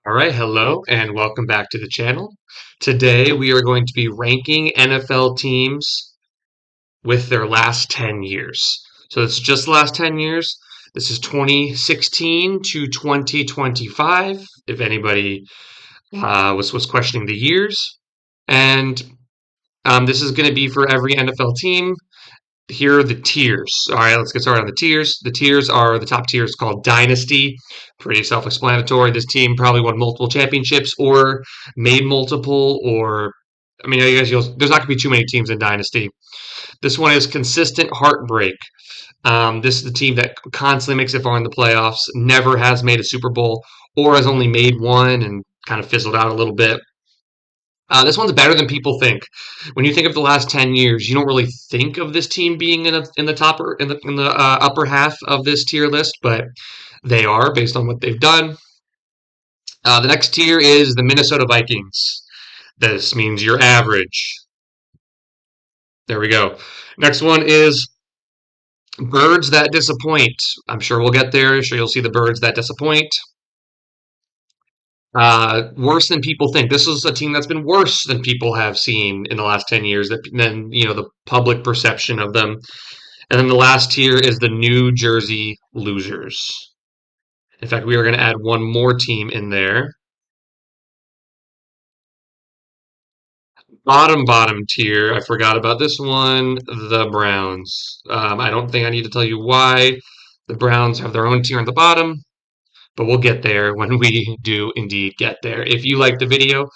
All right, hello and welcome back to the channel. Today we are going to be ranking NFL teams with their last 10 years. So it's just the last 10 years. This is 2016 to 2025, if anybody was questioning the years. And this is going to be for every NFL team. Here are the tiers. All right, let's get started on the tiers. The tiers are the top tier is called Dynasty. Pretty self-explanatory. This team probably won multiple championships or made multiple, or I mean, I guess there's not going to be too many teams in Dynasty. This one is Consistent Heartbreak. This is the team that constantly makes it far in the playoffs, never has made a Super Bowl, or has only made one and kind of fizzled out a little bit. This one's better than people think. When you think of the last 10 years, you don't really think of this team being in the top or in the upper half of this tier list, but they are based on what they've done. The next tier is the Minnesota Vikings. This means you're average. There we go. Next one is birds that disappoint. I'm sure we'll get there. Sure, you'll see the birds that disappoint. Worse than people think. This is a team that's been worse than people have seen in the last 10 years than the public perception of them. And then the last tier is the New Jersey Losers. In fact, we are going to add one more team in there. Bottom tier. I forgot about this one. The Browns. I don't think I need to tell you why. The Browns have their own tier on the bottom, but we'll get there when we do indeed get there. If you like the video,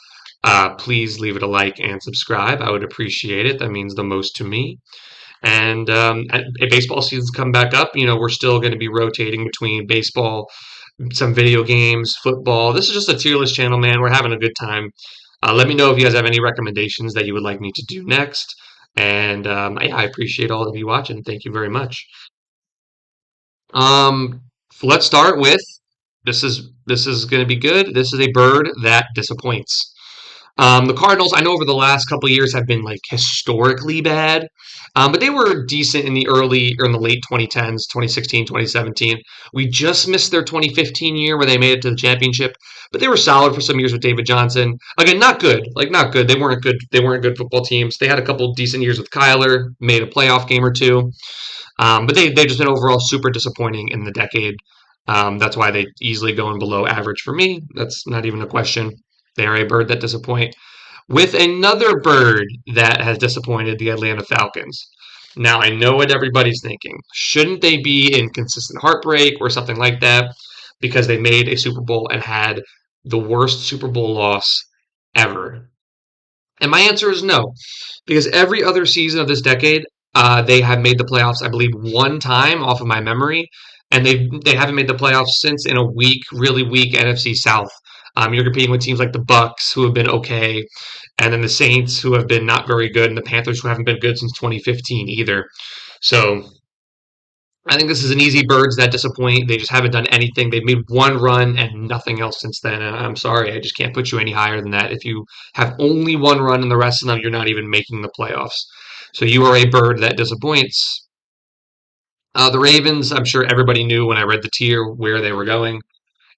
please leave it a like and subscribe. I would appreciate it. That means the most to me. And if baseball seasons come back up, we're still going to be rotating between baseball, some video games, football. This is just a tier list channel, man. We're having a good time. Let me know if you guys have any recommendations that you would like me to do next. And yeah, I appreciate all of you watching. Thank you very much. Um, let's start with this is going to be good. This is a bird that disappoints. The Cardinals, I know over the last couple of years have been like historically bad, but they were decent in the early or in the late 2010s, 2016, 2017. We just missed their 2015 year where they made it to the championship, but they were solid for some years with David Johnson. Again, not good, like not good. They weren't good. They weren't good football teams. They had a couple decent years with Kyler, made a playoff game or two, but they've just been overall super disappointing in the decade. That's why they easily going below average for me. That's not even a question. They are a bird that disappoint. With another bird that has disappointed, the Atlanta Falcons. Now, I know what everybody's thinking. Shouldn't they be in consistent heartbreak or something like that because they made a Super Bowl and had the worst Super Bowl loss ever? And my answer is no, because every other season of this decade, they have made the playoffs, I believe, one time off of my memory, and they haven't made the playoffs since in a weak, really weak NFC South. You're competing with teams like the Bucks, who have been okay, and then the Saints, who have been not very good, and the Panthers, who haven't been good since 2015 either. So I think this is an easy birds that disappoint. They just haven't done anything. They've made one run and nothing else since then. And I'm sorry, I just can't put you any higher than that. If you have only one run and the rest of them, you're not even making the playoffs. So you are a bird that disappoints. The Ravens, I'm sure everybody knew when I read the tier where they were going.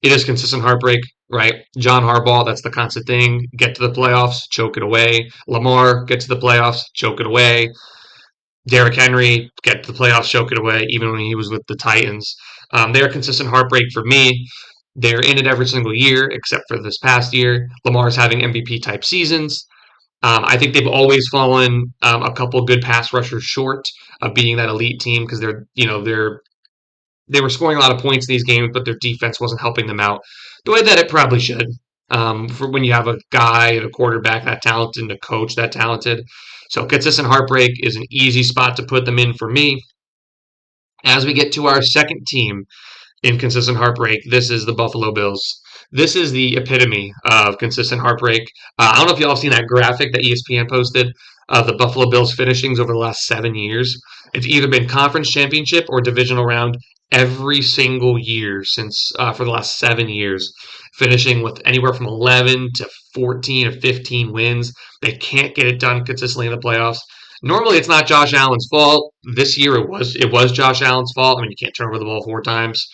It is consistent heartbreak, right? John Harbaugh, that's the constant thing. Get to the playoffs, choke it away. Lamar, get to the playoffs, choke it away. Derrick Henry, get to the playoffs, choke it away, even when he was with the Titans. They're a consistent heartbreak for me. They're in it every single year, except for this past year. Lamar's having MVP type seasons. I think they've always fallen a couple good pass rushers short of being that elite team because they were scoring a lot of points in these games, but their defense wasn't helping them out the way that it probably should. For when you have a guy and a quarterback that talented and a coach that talented. So consistent heartbreak is an easy spot to put them in for me. As we get to our second team in consistent heartbreak, this is the Buffalo Bills. This is the epitome of consistent heartbreak. I don't know if y'all have seen that graphic that ESPN posted of the Buffalo Bills finishings over the last 7 years. It's either been conference championship or divisional round every single year since for the last 7 years, finishing with anywhere from 11 to 14 or 15 wins. They can't get it done consistently in the playoffs. Normally, it's not Josh Allen's fault. This year, it was Josh Allen's fault. I mean, you can't turn over the ball 4 times.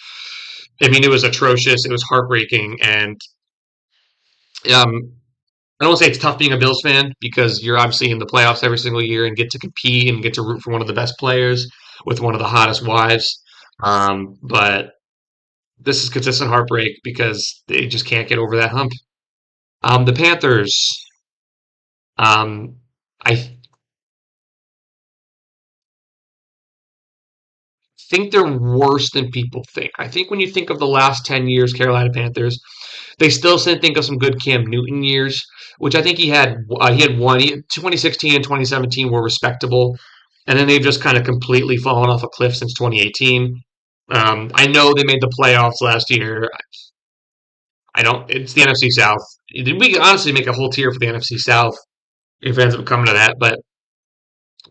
I mean, it was atrocious. It was heartbreaking, and Um, I don't want to say it's tough being a Bills fan because you're obviously in the playoffs every single year and get to compete and get to root for one of the best players with one of the hottest wives. But this is consistent heartbreak because they just can't get over that hump. The Panthers, um, I think they're worse than people think. I think when you think of the last 10 years, Carolina Panthers, they still think of some good Cam Newton years, which I think he had one. 2016 and 2017 were respectable, and then they've just kind of completely fallen off a cliff since 2018. I know they made the playoffs last year. I don't. It's the NFC South. We could honestly make a whole tier for the NFC South if it ends up coming to that, but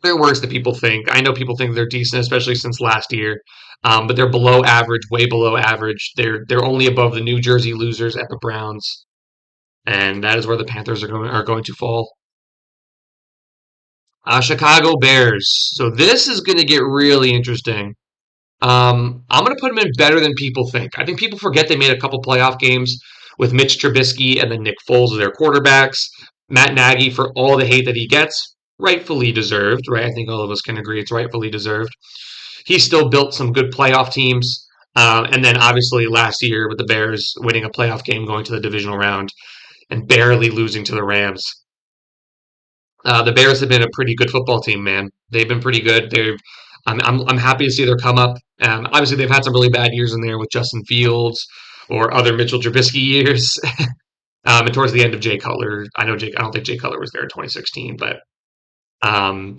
they're worse than people think. I know people think they're decent, especially since last year, but they're below average, way below average. They're only above the New Jersey Losers at the Browns, and that is where the Panthers are going to fall. Chicago Bears. So this is going to get really interesting. I'm going to put them in better than people think. I think people forget they made a couple playoff games with Mitch Trubisky and then Nick Foles as their quarterbacks. Matt Nagy, for all the hate that he gets, rightfully deserved, right? I think all of us can agree it's rightfully deserved. He still built some good playoff teams. And then obviously last year with the Bears winning a playoff game, going to the divisional round, and barely losing to the Rams. The Bears have been a pretty good football team, man. They've been pretty good. I'm happy to see their come up. Obviously, they've had some really bad years in there with Justin Fields or other Mitchell Trubisky years. And towards the end of Jay Cutler, I don't think Jay Cutler was there in 2016, but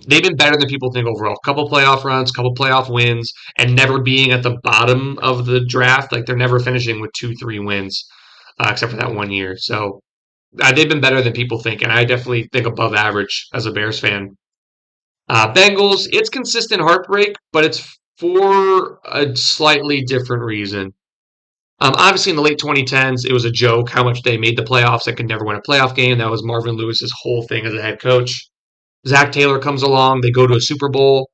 they've been better than people think overall. Couple playoff runs, couple playoff wins, and never being at the bottom of the draft. Like they're never finishing with 2, 3 wins, except for that one year. So they've been better than people think, and I definitely think above average as a Bears fan. Bengals, it's consistent heartbreak, but it's for a slightly different reason. Obviously, in the late 2010s, it was a joke how much they made the playoffs and could never win a playoff game. That was Marvin Lewis's whole thing as a head coach. Zach Taylor comes along, they go to a Super Bowl,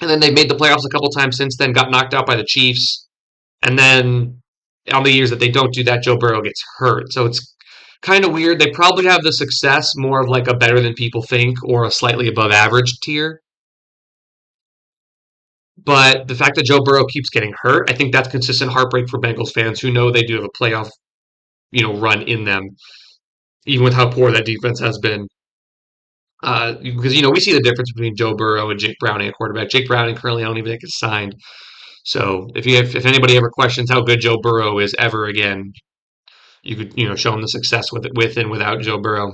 and then they made the playoffs a couple times since then, got knocked out by the Chiefs, and then on the years that they don't do that, Joe Burrow gets hurt. So it's kind of weird. They probably have the success more of like a better than people think or a slightly above average tier. But the fact that Joe Burrow keeps getting hurt, I think that's consistent heartbreak for Bengals fans who know they do have a playoff, run in them, even with how poor that defense has been. Because we see the difference between Joe Burrow and Jake Browning at quarterback. Jake Browning currently I don't even think is signed. So if anybody ever questions how good Joe Burrow is ever again, you could show them the success with and without Joe Burrow.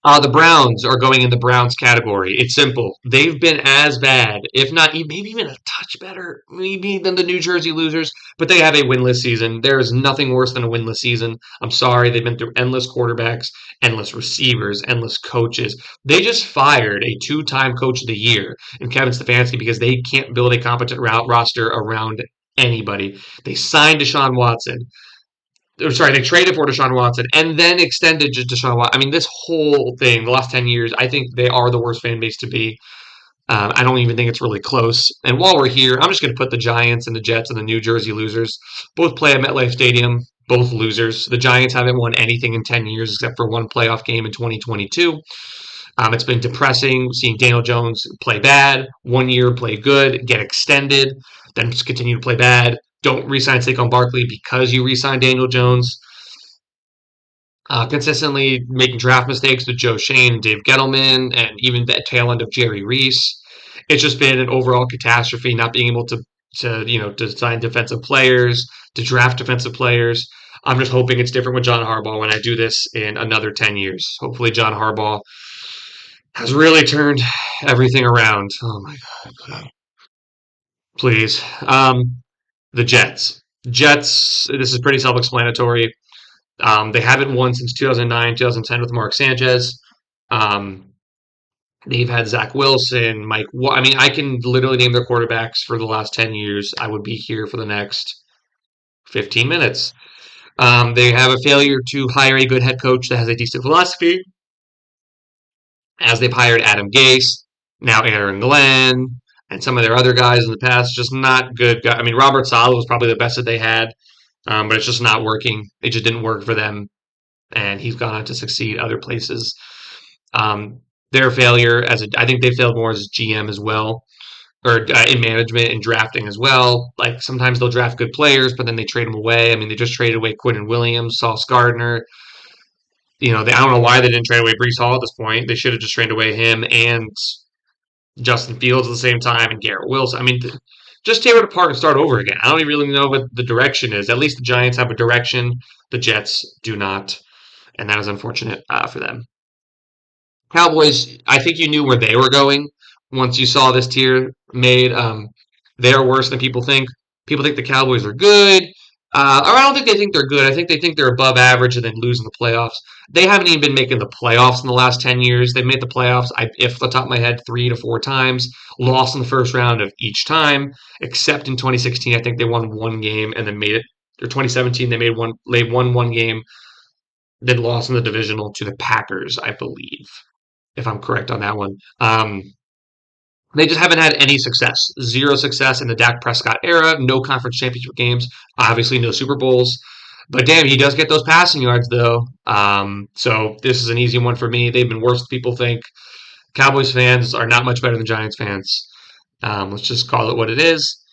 The Browns are going in the Browns category. It's simple. They've been as bad, if not maybe even a touch better, maybe than the New Jersey Losers, but they have a winless season. There is nothing worse than a winless season. I'm sorry. They've been through endless quarterbacks, endless receivers, endless coaches. They just fired a 2-time coach of the year in Kevin Stefanski because they can't build a competent roster around anybody. They signed Deshaun Watson. Sorry, they traded for Deshaun Watson and then extended Deshaun Watson. I mean, this whole thing, the last 10 years, I think they are the worst fan base to be. I don't even think it's really close. And while we're here, I'm just going to put the Giants and the Jets and the New Jersey Losers. Both play at MetLife Stadium, both losers. The Giants haven't won anything in 10 years except for one playoff game in 2022. It's been depressing seeing Daniel Jones play bad, 1 year play good, get extended, then just continue to play bad. Don't re-sign Saquon Barkley because you re-signed Daniel Jones. Consistently making draft mistakes with Joe Shane, Dave Gettleman, and even the tail end of Jerry Reese. It's just been an overall catastrophe, not being able to sign defensive players, to draft defensive players. I'm just hoping it's different with John Harbaugh when I do this in another 10 years. Hopefully, John Harbaugh has really turned everything around. Oh my God. Please. The Jets. Jets, this is pretty self explanatory. They haven't won since 2009, 2010 with Mark Sanchez. Um, they've had Zach Wilson, Mike. I mean, I can literally name their quarterbacks for the last 10 years. I would be here for the next 15 minutes. They have a failure to hire a good head coach that has a decent philosophy, as they've hired Adam Gase, now Aaron Glenn, and some of their other guys in the past. Just not good. I mean, Robert Saleh was probably the best that they had. but it's just not working. It just didn't work for them, and he's gone on to succeed other places. Um, their failure I think they failed more as GM as well, or in management and drafting as well. Like sometimes they'll draft good players, but then they trade them away. I mean, they just traded away Quinton Williams, Sauce Gardner. I don't know why they didn't trade away Brees Hall at this point. They should have just traded away him and Justin Fields at the same time and Garrett Wilson. I mean, just tear it apart and start over again. I don't even really know what the direction is. At least the Giants have a direction. The Jets do not, and that is unfortunate for them. Cowboys, I think you knew where they were going once you saw this tier made. They're worse than people think. People think the Cowboys are good. Or I don't think they think they're good. I think they think they're above average and then losing the playoffs. They haven't even been making the playoffs in the last 10 years. They've made the playoffs, if the top of my head, 3 to 4 times. Lost in the first round of each time, except in 2016. I think they won one game and then made it. Or 2017, they won one game, then lost in the divisional to the Packers, I believe, if I'm correct on that one. They just haven't had any success. Zero success in the Dak Prescott era. No conference championship games. Obviously, no Super Bowls. But damn, he does get those passing yards, though. So this is an easy one for me. They've been worse than people think. Cowboys fans are not much better than Giants fans. Let's just call it what it is.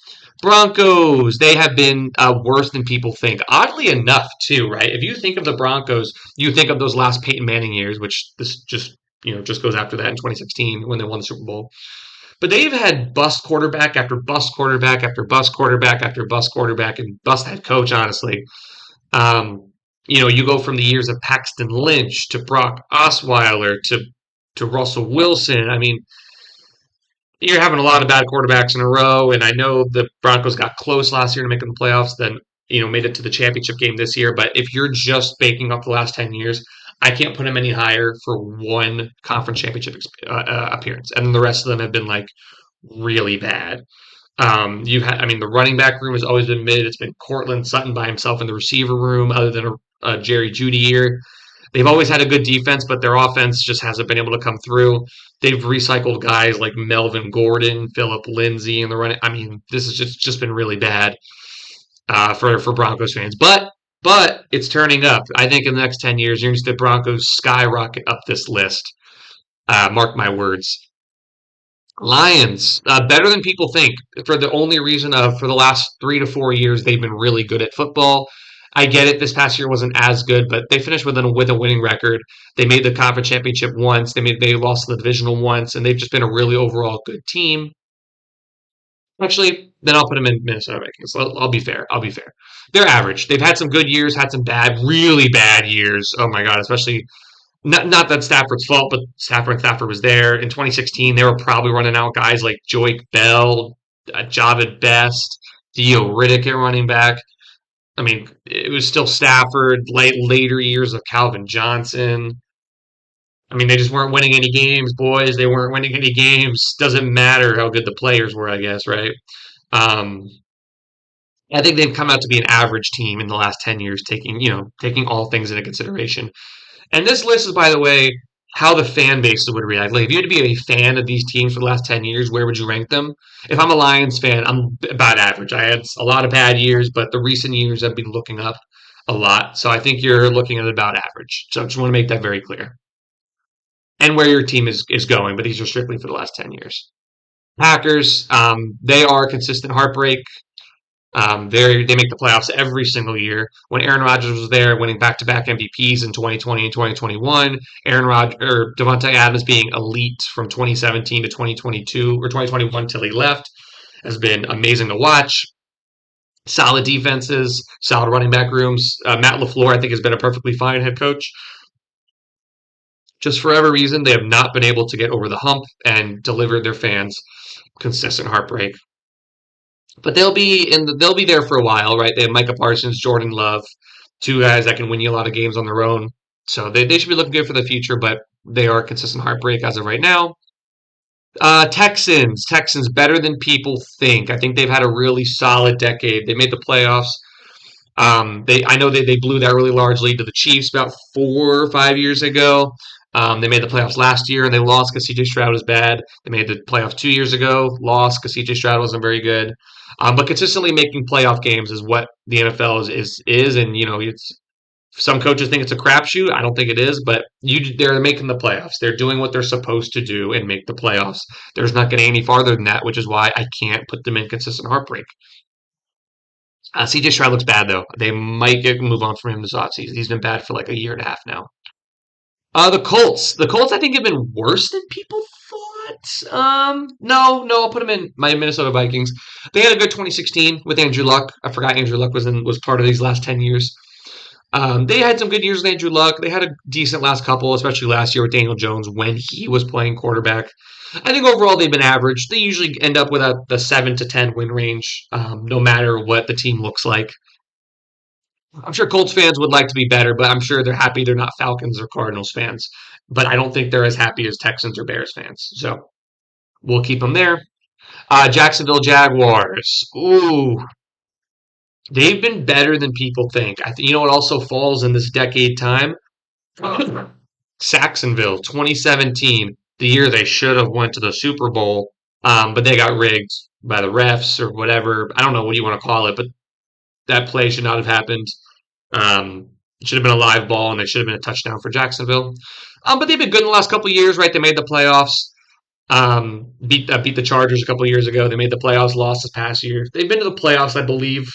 Broncos, they have been worse than people think. Oddly enough, too, right? If you think of the Broncos, you think of those last Peyton Manning years, which this just goes after that in 2016 when they won the Super Bowl. But they've had bust quarterback after bust quarterback after bust quarterback after bust quarterback and bust head coach, honestly. You go from the years of Paxton Lynch to Brock Osweiler to Russell Wilson. I mean, you're having a lot of bad quarterbacks in a row, and I know the Broncos got close last year to making the playoffs, then made it to the championship game this year. But if you're just baking up the last 10 years, I can't put them any higher for one conference championship appearance, and then the rest of them have been like really bad. The running back room has always been mid. It's been Cortland Sutton by himself in the receiver room, other than a Jerry Jeudy year. They've always had a good defense, but their offense just hasn't been able to come through. They've recycled guys like Melvin Gordon, Philip Lindsay in the running. I mean, this has just been really bad for Broncos fans. But it's turning up. I think in the next 10 years, you're going to see the Broncos skyrocket up this list. Mark my words. Lions, better than people think. For the only reason for the last 3 to 4 years, they've been really good at football. I get it. This past year wasn't as good, but they finished with a winning record. They made the conference championship once. They lost the divisional once, and they've just been a really overall good team. Actually, then I'll put them in Minnesota Vikings. I'll be fair. They're average. They've had some good years, had some really bad years. Oh my god, especially not that Stafford's fault, but Stafford was there. In 2016, they were probably running out guys like Joique Bell, Javid Best, Theo Riddick at running back. I mean, it was still Stafford, later years of Calvin Johnson. I mean, they just weren't winning any games, boys. They weren't winning any games. Doesn't matter how good the players were, I guess, right? Um, I think they've come out to be an average team in the last 10 years, taking all things into consideration. And this list is, by the way, how the fan bases would react. Like, if you had to be a fan of these teams for the last 10 years, where would you rank them? If I'm a Lions fan, I'm about average. I had a lot of bad years, but the recent years I've been looking up a lot. So I think you're looking at about average. So I just want to make that very clear. And where your team is going, but these are strictly for the last 10 years. Packers, they are a consistent heartbreak. They make the playoffs every single year. When Aaron Rodgers was there, winning back-to-back MVPs in 2020 and 2021, Davante Adams being elite from 2017 to 2022 or 2021 till he left has been amazing to watch. Solid defenses, solid running back rooms. Matt LaFleur, I think, has been a perfectly fine head coach. Just for whatever reason, they have not been able to get over the hump and deliver their fans consistent heartbreak. But they'll be there for a while, right? They have Micah Parsons, Jordan Love, two guys that can win you a lot of games on their own. So they should be looking good for the future, but they are a consistent heartbreak as of right now. Texans better than people think. I think they've had a really solid decade. They made the playoffs. I know they blew that really large lead to the Chiefs about 4 or 5 years ago. They made the playoffs last year and they lost because CJ Stroud was bad. They made the playoffs 2 years ago, lost because CJ Stroud wasn't very good. But consistently making playoff games is what the NFL is, and it's some coaches think it's a crapshoot. I don't think it is, but they're making the playoffs. They're doing what they're supposed to do and make the playoffs. There's not getting any farther than that, which is why I can't put them in consistent heartbreak. CJ Stroud looks bad though. They might move on from him this offseason. He's been bad for like a year and a half now. The Colts. The Colts, I think, have been worse than people thought. No, I'll put them in my Minnesota Vikings. They had a good 2016 with Andrew Luck. I forgot Andrew Luck was part of these last 10 years. They had some good years with Andrew Luck. They had a decent last couple, especially last year with Daniel Jones when he was playing quarterback. I think overall they've been average. They usually end up with the 7 to 10 win range, no matter what the team looks like. I'm sure Colts fans would like to be better, but I'm sure they're happy they're not Falcons or Cardinals fans. But I don't think they're as happy as Texans or Bears fans. So we'll keep them there. Jacksonville Jaguars. Ooh, they've been better than people think. I think you know what also falls in this decade time. Saxonville, 2017, the year they should have went to the Super Bowl, but they got rigged by the refs or whatever. I don't know what you want to call it, but that play should not have happened. It should have been a live ball, and it should have been a touchdown for Jacksonville. But they've been good in the last couple of years, right? They made the playoffs. Beat the Chargers a couple of years ago. They made the playoffs, lost this past year. They've been to the playoffs, I believe,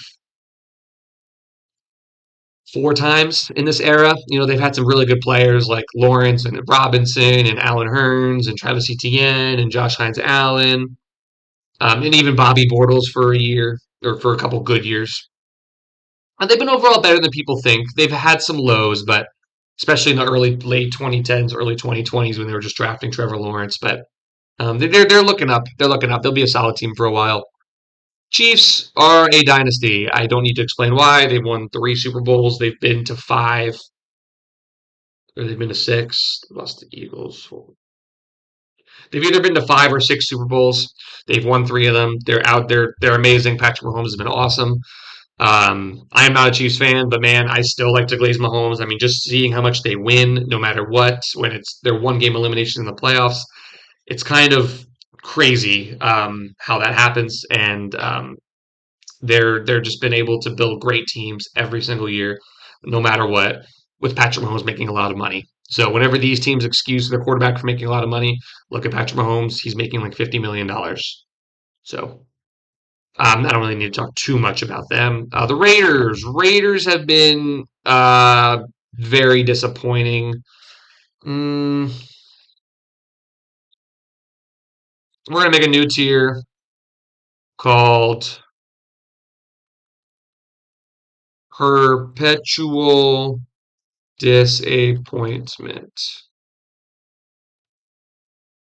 4 times in this era. They've had some really good players like Lawrence and Robinson and Allen Hurns and Travis Etienne and Josh Hines Allen, and even Bobby Bortles for a year or for a couple good years. And they've been overall better than people think. They've had some lows, but especially in the late 2010s, early 2020s when they were just drafting Trevor Lawrence. But they're looking up. They're looking up. They'll be a solid team for a while. Chiefs are a dynasty. I don't need to explain why. They've won 3 Super Bowls. They've been to 5, or they've been to 6. They lost the Eagles. They've either been to 5 or 6 Super Bowls. They've won 3 of them. They're out there. They're amazing. Patrick Mahomes has been awesome. I am not a Chiefs fan, but man, I still like to glaze Mahomes. I mean, just seeing how much they win, no matter what, when it's their 1 game elimination in the playoffs, it's kind of crazy how that happens. And they're just been able to build great teams every single year, no matter what, with Patrick Mahomes making a lot of money. So whenever these teams excuse their quarterback for making a lot of money, look at Patrick Mahomes. He's making like $50 million. So I don't really need to talk too much about them. The Raiders. Raiders have been very disappointing. We're going to make a new tier called Perpetual Disappointment.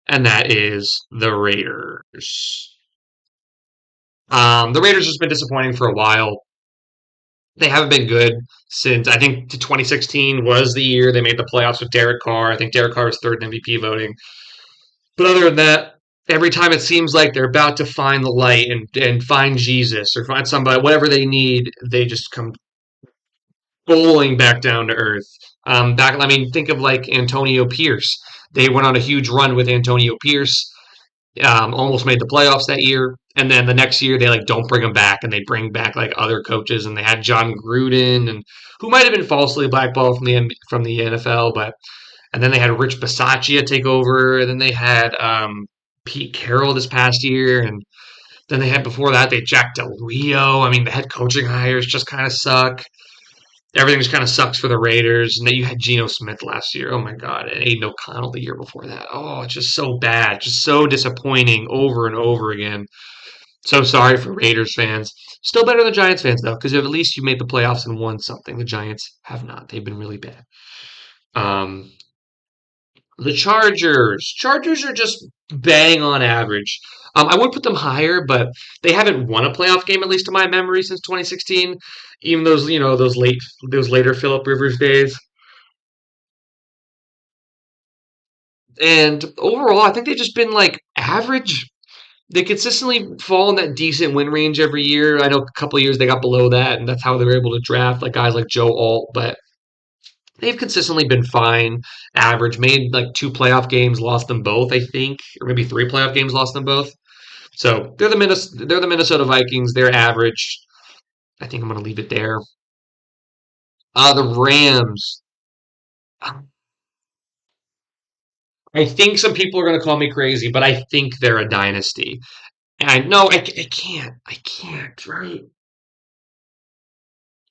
And that is the Raiders. The Raiders has been disappointing for a while. They haven't been good since I think 2016 was the year they made the playoffs with Derek Carr. I think Derek Carr was third in MVP voting. But other than that, every time it seems like they're about to find the light and find Jesus or find somebody, whatever they need, they just come bowling back down to earth. Think of like Antonio Pierce. They went on a huge run with Antonio Pierce. Almost made the playoffs that year, and then the next year they like don't bring him back, and they bring back like other coaches, and they had John Gruden, and who might have been falsely blackballed from the NFL, and then they had Rich Bisaccia take over, and then they had Pete Carroll this past year, and then they had before that they had Jack Del Rio. I mean, the head coaching hires just kind of suck. Everything just kind of sucks for the Raiders. And then you had Geno Smith last year. Oh my God. And Aiden O'Connell the year before that. Oh, it's just so bad. Just so disappointing over and over again. So sorry for Raiders fans. Still better than Giants fans, though, because at least you made the playoffs and won something. The Giants have not. They've been really bad. The Chargers. Chargers are just bang on average. I would put them higher, but they haven't won a playoff game, at least in my memory, since 2016. Even those later Philip Rivers days. And overall, I think they've just been like average. They consistently fall in that decent win range every year. I know a couple of years they got below that, and that's how they were able to draft like guys like Joe Alt. But They've consistently been fine, average. Made like two playoff games, lost them both, I think, or maybe three playoff games, lost them both. So they're the Minnesota Vikings. They're average. I think I'm going to leave it there. The Rams. I think some people are going to call me crazy, but I think they're a dynasty. And I know I can't. I can't, right?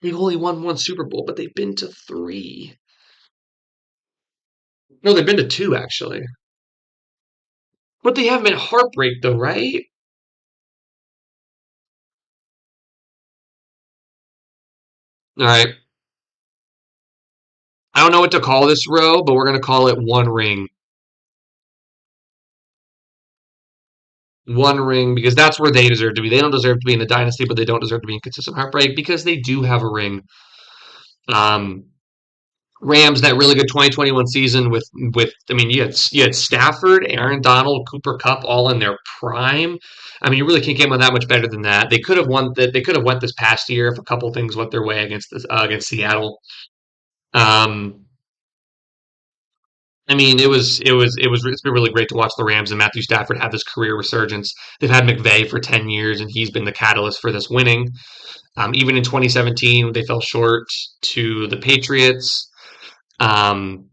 They've only won one Super Bowl, but they've been to three. No, they've been to two, actually. But they haven't been heartbreak, though, right? All right. I don't know what to call this row, but we're going to call it one ring. One ring, because that's where they deserve to be. They don't deserve to be in the dynasty, but they don't deserve to be in consistent heartbreak because they do have a ring. Um, Rams that really good 2021 season with I mean you had Stafford, Aaron Donald, Cooper Cup all in their prime. I mean you really can't get one that much better than that. They could have won that. They could have went this past year if a couple things went their way against Seattle. Um, I mean it's been really great to watch the Rams and Matthew Stafford have this career resurgence. They've had McVay for 10 years and he's been the catalyst for this winning. Even in 2017 they fell short to the Patriots. Um,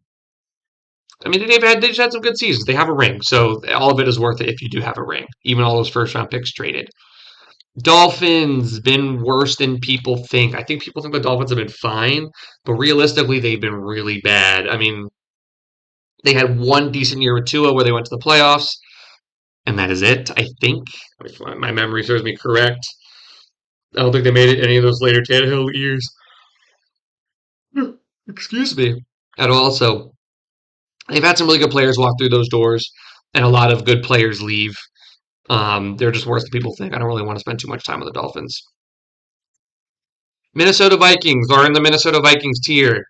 I mean, they've just had some good seasons. They have a ring, so all of it is worth it if you do have a ring. Even all those first round picks traded. Dolphins been worse than people think. I think people think the Dolphins have been fine, but realistically, they've been really bad. I mean, they had one decent year with Tua where they went to the playoffs, and that is it. I think if my memory serves me correct. I don't think they made it any of those later Tannehill years. Excuse me. At all. So they've had some really good players walk through those doors, and a lot of good players leave. They're just worse than people think. I don't really want to spend too much time on the Dolphins. Minnesota Vikings are in the Minnesota Vikings tier.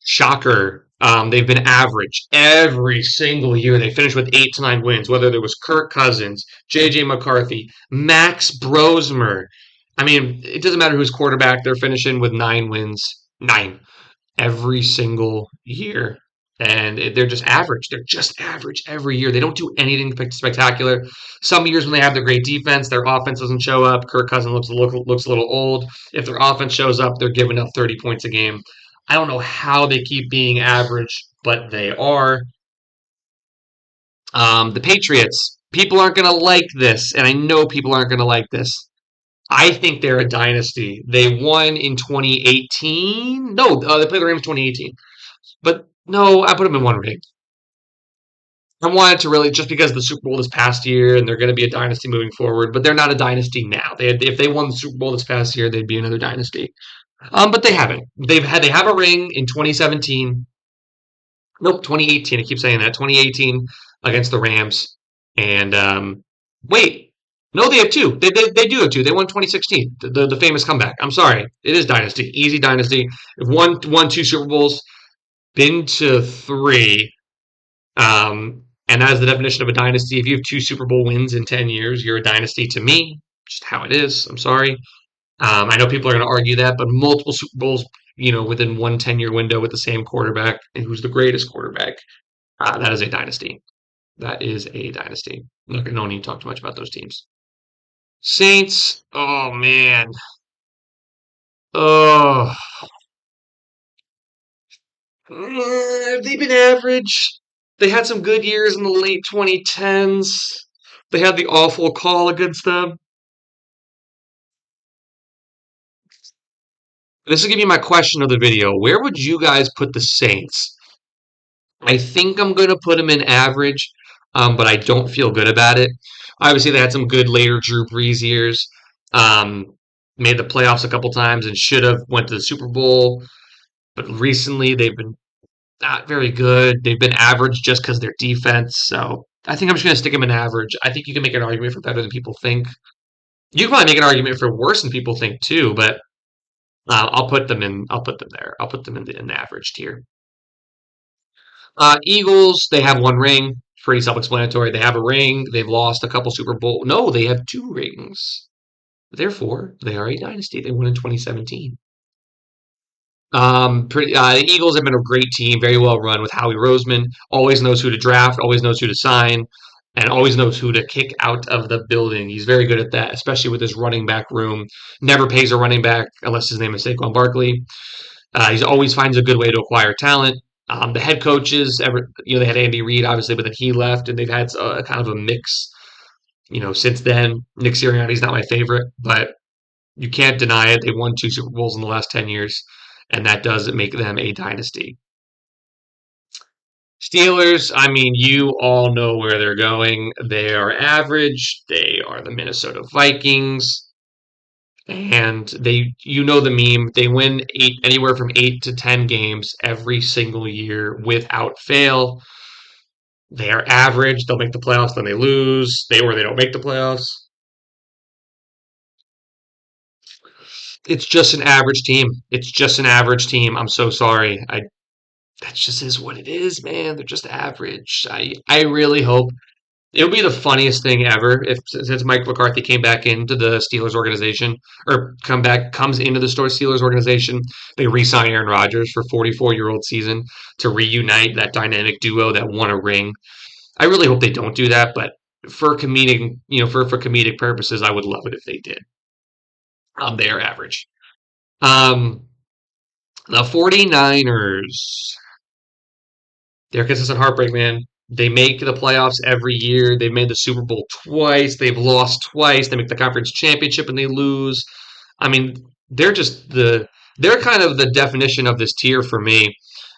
Shocker. They've been average every single year. They finished with 8 to 9 wins, whether there was Kirk Cousins, J.J. McCarthy, Max Brosmer. I mean, it doesn't matter who's quarterback. They're finishing with 9 wins. Nine every single year. And they're just average. They're just average every year. They don't do anything spectacular. Some years when they have their great defense, their offense doesn't show up. Kirk Cousins looks a little old. If their offense shows up, they're giving up 30 points a game. I don't know how they keep being average, but they are. The Patriots. People aren't going to like this, and I know people aren't going to like this. I think they're a dynasty. They won in 2018. No, they played the Rams 2018. But no, I put them in one ring. I wanted to really just because of the Super Bowl this past year, and they're going to be a dynasty moving forward. But they're not a dynasty now. If they won the Super Bowl this past year, they'd be another dynasty. But they haven't. They have a ring in 2017. Nope, 2018. I keep saying that 2018 against the Rams. And wait, no, they have two. They do have two. They won 2016, the famous comeback. I'm sorry, it is dynasty, easy dynasty. They've won two Super Bowls, been to three. And that is the definition of a dynasty. If you have two Super Bowl wins in 10 years, you're a dynasty to me. Just how it is. I'm sorry. I know people are going to argue that, but multiple Super Bowls, within one 10-year window with the same quarterback, and who's the greatest quarterback, that is a dynasty. That is a dynasty. No need to talk too much about those teams. Saints, oh man. Oh, they've been average. They had some good years in the late 2010s. They had the awful call against them. This will give you my question of the video. Where would you guys put the Saints? I think I'm going to put them in average, but I don't feel good about it. Obviously, they had some good later Drew Brees years. Um, Made the playoffs a couple times and should have went to the Super Bowl. But recently, they've been not very good. They've been average just because their defense. So I think I'm just going to stick them in average. I think you can make an argument for better than people think. You can probably make an argument for worse than people think too. But I'll put them in. I'll put them there. I'll put them in the average tier. Eagles, they have one ring. Pretty self-explanatory. They have a ring. They've lost a couple Super Bowl. No, they have two rings. Therefore, they are a dynasty. They won in 2017. The Eagles have been a great team, very well run with Howie Roseman. Always knows who to draft, always knows who to sign, and always knows who to kick out of the building. He's very good at that, especially with his running back room. Never pays a running back unless his name is Saquon Barkley. He's always finds a good way to acquire talent. The head coaches, they had Andy Reid obviously, but then he left, and they've had a kind of a mix. Since then, Nick Sirianni's not my favorite, but you can't deny it. They won two Super Bowls in the last 10 years, and that does make them a dynasty. Steelers, I mean, you all know where they're going. They are average. They are the Minnesota Vikings. And you know the meme. They win anywhere from 8 to 10 games every single year without fail. They are average. They'll make the playoffs, then they lose. They don't make the playoffs. It's just an average team. It's just an average team. I'm so sorry. That just is what it is, man. They're just average. I really hope it would be the funniest thing ever if since Mike McCarthy came back into the Steelers organization or comes into the Steelers organization, they re-sign Aaron Rodgers for 44-year-old season to reunite that dynamic duo that won a ring. I really hope they don't do that, but for comedic, for comedic purposes, I would love it if they did. They are average. Um, the 49ers. They're consistent heartbreak, man. They make the playoffs every year. They've made the Super Bowl twice. They've lost twice. They make the conference championship and they lose. I mean, they're kind of the definition of this tier for me.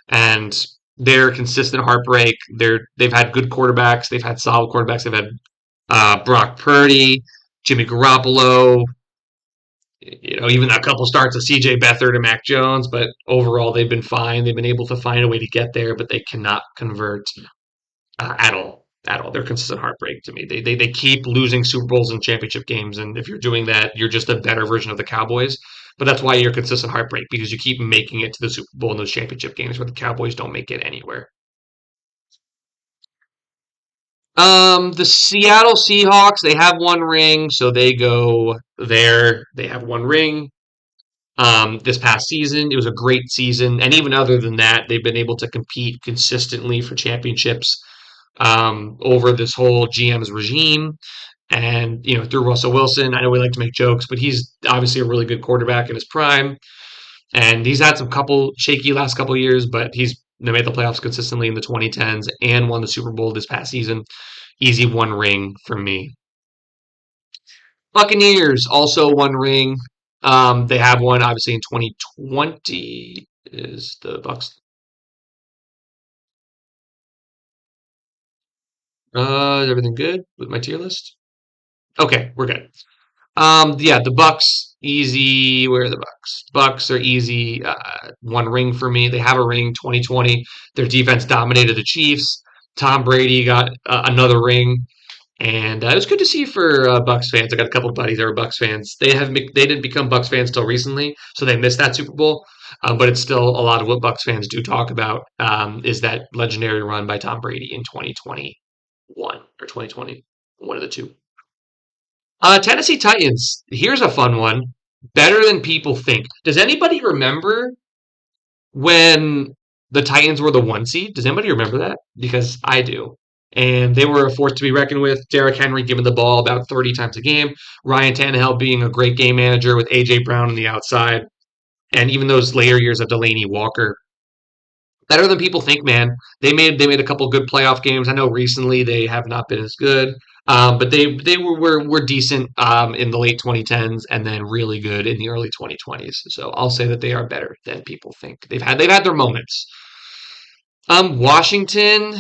And they're consistent heartbreak. They've had good quarterbacks. They've had solid quarterbacks. They've had Brock Purdy, Jimmy Garoppolo, even a couple starts of CJ Beathard and Mac Jones, but overall they've been fine. They've been able to find a way to get there, but they cannot convert at all. At all. They're consistent heartbreak to me. They keep losing Super Bowls and championship games, and if you're doing that, you're just a better version of the Cowboys. But that's why you're consistent heartbreak because you keep making it to the Super Bowl and those championship games where the Cowboys don't make it anywhere. The Seattle Seahawks, they have one ring, so they go there. They have one ring. This past season. It was a great season, and even other than that, they've been able to compete consistently for championships over this whole GM's regime. And through Russell Wilson, I know we like to make jokes, but he's obviously a really good quarterback in his prime, and he's had some couple shaky last couple years, but he's made the playoffs consistently in the 2010s and won the Super Bowl this past season. Easy one ring for me. Buccaneers also one ring. They have one obviously in 2020. Is the Bucks? Is everything good with my tier list? Okay, we're good. Yeah, the Bucks easy. Where are the Bucks? Bucks are easy. One ring for me. They have a ring. 2020. Their defense dominated the Chiefs. Tom Brady got another ring. And it was good to see for Bucks fans. I got a couple of buddies that are Bucks fans. They didn't become Bucks fans till recently, so they missed that Super Bowl. But it's still a lot of what Bucks fans do talk about is that legendary run by Tom Brady in 2021 or 2020, one of the two. Tennessee Titans. Here's a fun one. Better than people think. Does anybody remember when the Titans were the one seed? Does anybody remember that? Because I do. And they were a force to be reckoned with. Derrick Henry giving the ball about 30 times a game. Ryan Tannehill being a great game manager with A.J. Brown on the outside. And even those later years of Delaney Walker. Better than people think, man. They made a couple good playoff games. I know recently they have not been as good. But they were decent in the late 2010s and then really good in the early 2020s. So I'll say that they are better than people think. They've had their moments. Washington,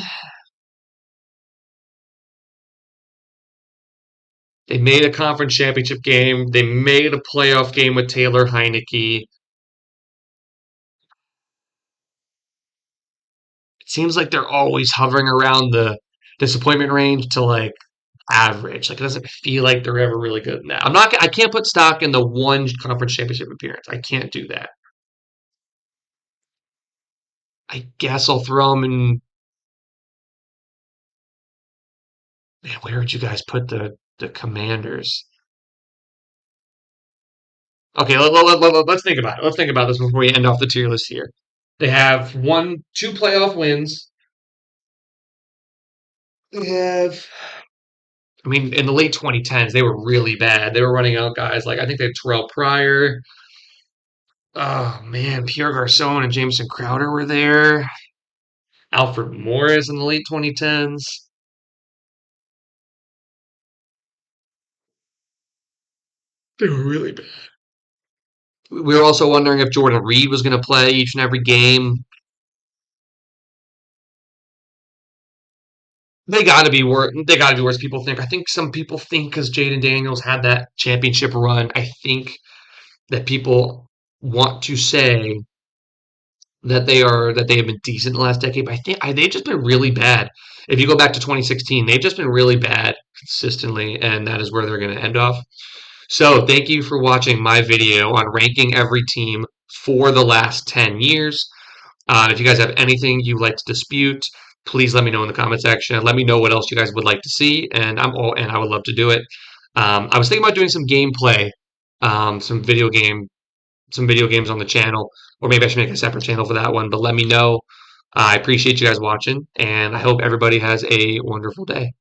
they made a conference championship game. They made a playoff game with Taylor Heineke. It seems like they're always hovering around the disappointment range to like average. Like it doesn't feel like they're ever really good in that. I can't put stock in the one conference championship appearance. I can't do that. I guess I'll throw them in. Man, where would you guys put the Commanders? Okay, let's think about it. Let's think about this before we end off the tier list here. They have two playoff wins. They have, I mean, in the late 2010s, they were really bad. They were running out guys like I think they had Terrell Pryor. Oh man, Pierre Garcon and Jameson Crowder were there. Alfred Morris in the late 2010s. They were really bad. We were also wondering if Jordan Reed was going to play each and every game. They got to be worse. They got to be worse. People think. I think some people think because Jaden Daniels had that championship run. I think that people want to say that they have been decent in the last decade. But they've just been really bad. If you go back to 2016, they've just been really bad consistently, and that is where they're going to end off. So thank you for watching my video on ranking every team for the last 10 years. If you guys have anything you'd like to dispute, please let me know in the comment section. Let me know what else you guys would like to see, and I would love to do it. I was thinking about doing some gameplay, some video games on the channel, or maybe I should make a separate channel for that one. But let me know. I appreciate you guys watching, and I hope everybody has a wonderful day.